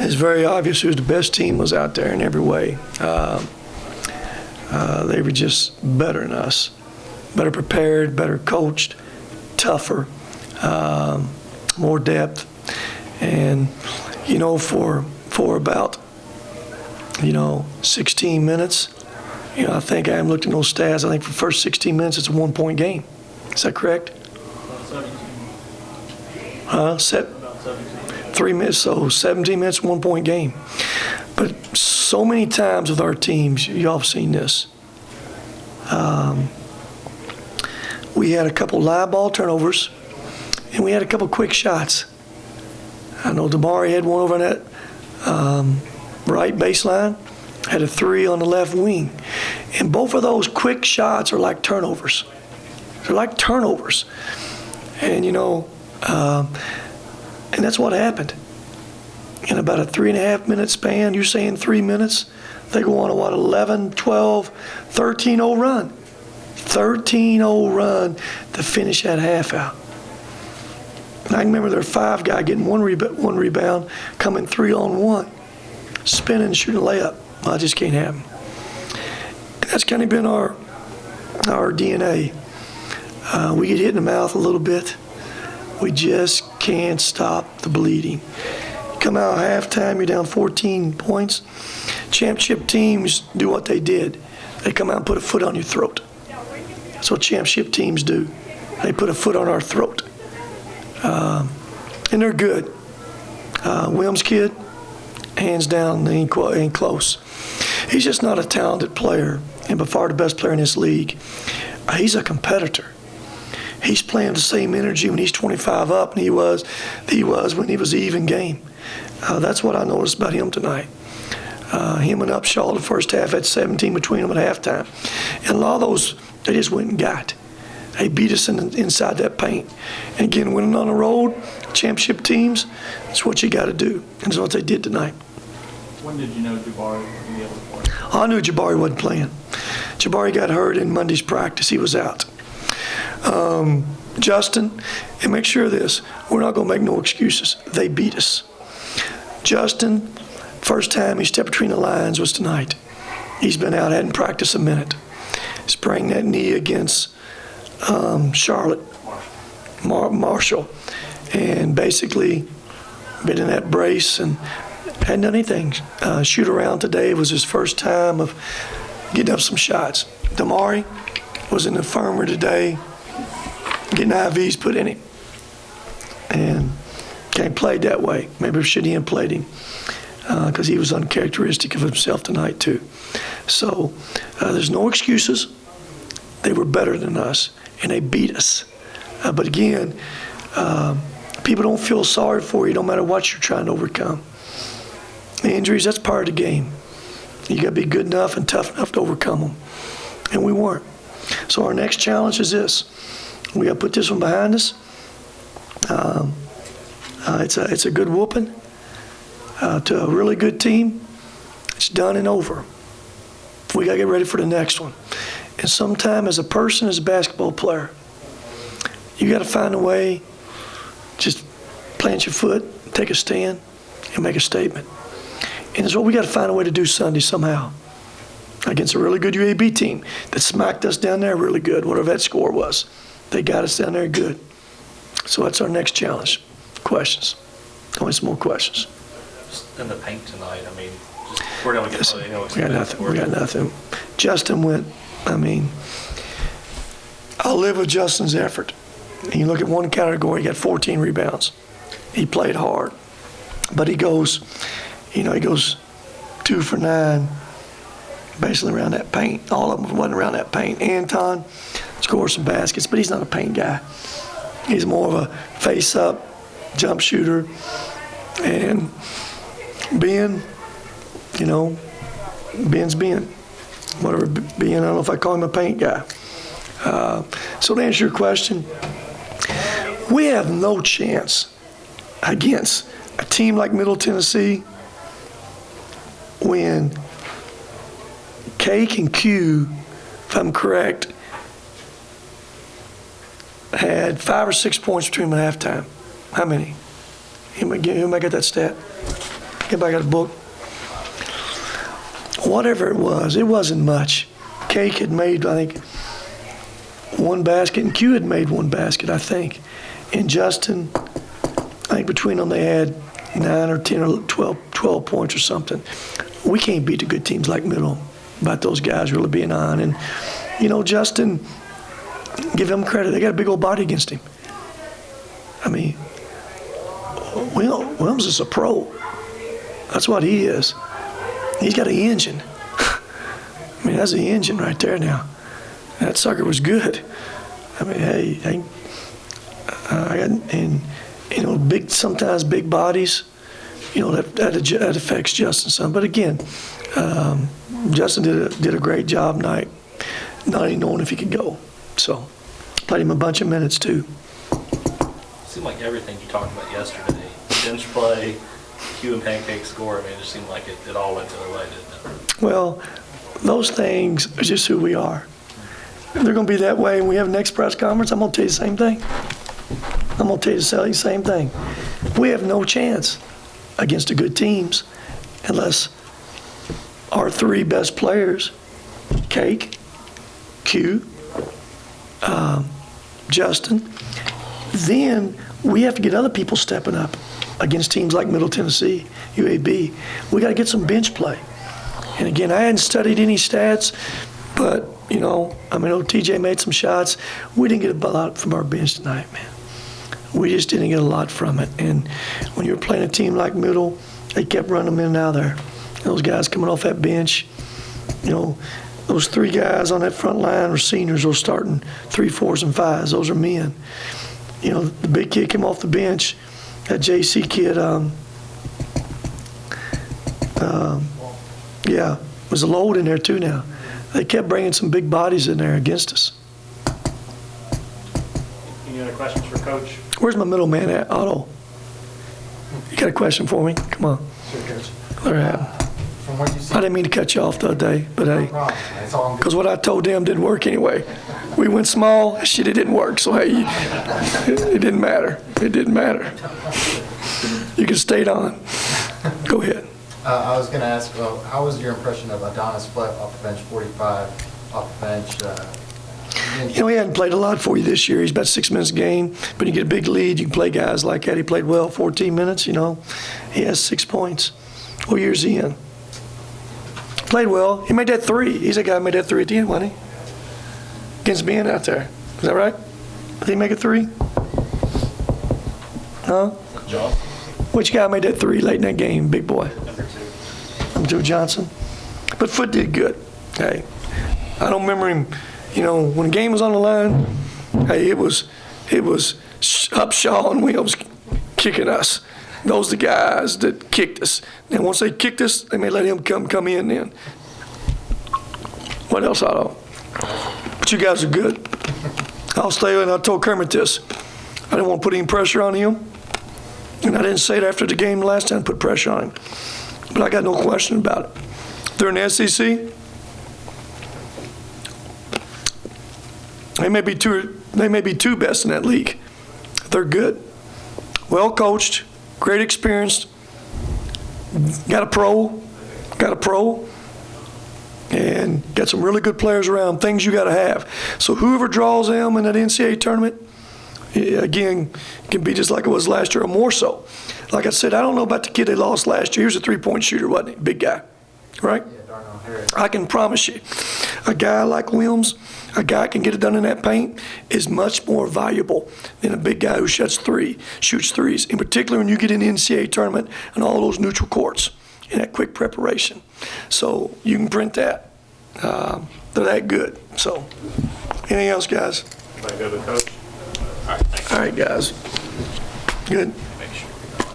it's very obvious who the best team was out there in every way. They were just better than us, better prepared, better coached, tougher, more depth. And, for about, 16 minutes, I think I haven't looked at those stats. I think for the first 16 minutes, it's a 1-point game. Is that correct? 17. 3 minutes, so 17 minutes, 1-point game. But so many times with our teams, y'all have seen this. We had a couple live ball turnovers, and we had a couple quick shots. I know Damari had one over on that right baseline, had a 3 on the left wing. And both of those quick shots are like turnovers. They're like turnovers. And, and that's what happened. In about a 3.5-minute span, you're saying 3 minutes, they go on a, 11, 12, 13-0 run. 13-0 run to finish that half out. And I can remember their 5 guy getting one rebound, coming 3-on-1, spinning, shooting a layup. Well, I just can't happen. And that's kind of been our DNA. We get hit in the mouth a little bit. We just can't stop the bleeding. Come out halftime, you're down 14 points. Championship teams do what they did. They come out and put a foot on your throat. That's what championship teams do. They put a foot on our throat. And they're good. Williams kid, hands down, ain't close. He's just not a talented player, and by far the best player in this league. He's a competitor. He's playing the same energy when he's 25 up than he was when he was even game. That's what I noticed about him tonight. Him and Upshaw the first half had 17 between them at halftime. And a lot of those, they just went and got. They beat us inside that paint. And again, winning on the road, championship teams, that's what you got to do. And that's what they did tonight. When did you know Jabari would be able to play? I knew Jabari wasn't playing. Jabari got hurt in Monday's practice. He was out. Justin, and make sure of this, we're not going to make no excuses. They beat us. Justin, first time he stepped between the lines was tonight. He's been out, hadn't practiced a minute. Sprang that knee against Charlotte, Marshall, and basically been in that brace and hadn't done anything. Shoot around today was his first time of getting up some shots. Damari was in the infirmary today, getting IVs put in him. And can't play that way. Maybe Shadian played him because he was uncharacteristic of himself tonight too. So there's no excuses. They were better than us, and they beat us. But again, people don't feel sorry for you no matter what you're trying to overcome. The injuries, that's part of the game. You got to be good enough and tough enough to overcome them. And we weren't. So our next challenge is this. We got to put this one behind us. It's a good whooping to a really good team. It's done and over. We got to get ready for the next one. And sometime as a person, as a basketball player, you got to find a way, just plant your foot, take a stand, and make a statement. And it's what we got to find a way to do Sunday somehow against a really good UAB team that smacked us down there really good, whatever that score was. They got us down there good. So that's our next challenge. Questions? Only some more questions. Just in the paint tonight, I mean, just we're going to get we got nothing. We got nothing. Justin went, I'll live with Justin's effort. And you look at one category, he got 14 rebounds. He played hard. But he goes 2 for 9, basically around that paint. All of them wasn't around that paint. Anton scored some baskets, but he's not a paint guy. He's more of a face-up jump shooter. And Ben, Ben's Ben. Whatever Ben, I don't know if I call him a paint guy. So to answer your question, we have no chance against a team like Middle Tennessee when Cake and Q, if I'm correct, had 5 or 6 points between them at halftime. How many? Anybody got that stat? get back at the book. Whatever it wasn't much. Cake had made, I think, one basket, and Q had made one basket, I think. And Justin, I think between them they had 9 or 10 or 12 points or something. We can't beat the good teams like Middle about those guys really being on. And, you know, Justin, give him credit. They got a big old body against him. I mean, Williams is a pro. That's what he is. He's got an engine. I mean, that's the engine right there now. That sucker was good. I mean, hey, and you know, sometimes big bodies, you know, that affects Justin some. But again, Justin did a great job tonight, not even knowing if he could go. So, played him a bunch of minutes too. Seemed like everything you talked about yesterday, bench play, Q and Pancake score. I mean, it just seemed like it all went the other way, didn't it? Well, those things are just who we are. They're going to be that way when we have the next press conference. I'm going to tell you the same thing. I'm going to tell you the same thing. We have no chance against the good teams unless our 3 best players, Cake, Q, Justin, then we have to get other people stepping up against teams like Middle Tennessee, UAB. We got to get some bench play. And again, I hadn't studied any stats, but, you know, I mean, TJ made some shots. We didn't get a lot from our bench tonight, man. We just didn't get a lot from it. And when you're playing a team like Middle, they kept running them in and out of there. Those guys coming off that bench, you know, those 3 guys on that front line are seniors. Those starting 3, 4s, and 5s. Those are men. You know, the big kid came off the bench. That JC kid, yeah, was a load in there too now. They kept bringing some big bodies in there against us. Any other questions for Coach? Where's my middleman at, Otto? You got a question for me? Come on. Sure, Coach. Let her have it. From what you see, I didn't mean to cut you off the other day, but no hey, problem. That's all I'm doing. because what I told them didn't work anyway. We went small, shit, it didn't work. So hey, it didn't matter. It didn't matter. You can stay on. Go ahead. I was going to ask, well, how was your impression of Adonis Flett off the bench, 45 off the bench? You know, he hadn't played a lot for you this year. He's about 6 minutes a game. But you get a big lead, you can play guys like that. He played well, 14 minutes, you know. He has 6 points. What year is he in? Played well. He made that 3. He's the guy who made that 3 at the end, wasn't he? Against Ben out there. Is that right? Did he make a 3? Huh? Job. Which guy made that 3 late in that game? Big boy. Number 2. Joe Johnson. But Foot did good. Hey, I don't remember him, you know, when the game was on the line, hey, it was Upshaw and Williams kicking us. Those are the guys that kicked us. And once they kicked us, they may let him come in then. What else, Otto? But you guys are good. I'll stay, and I told Kermit this. I didn't want to put any pressure on him. And I didn't say it after the game last time, put pressure on him. But I got no question about it. They're in the SEC. They may be two best in that league. They're good. Well coached, great experience. Got a pro, and got some really good players around, things you got to have. So whoever draws them in that NCAA tournament, again, can be just like it was last year or more so. Like I said, I don't know about the kid they lost last year. He was a 3-point shooter, wasn't he? Big guy, right? Yeah, Darnell Harris. I can promise you, a guy like Williams, a guy who can get it done in that paint, is much more valuable than a big guy who shoots threes, in particular when you get in the NCAA tournament and all those neutral courts in that quick preparation. So you can print that. They're that good. So anything else, guys? Everybody good with Coach? All right, guys. Good.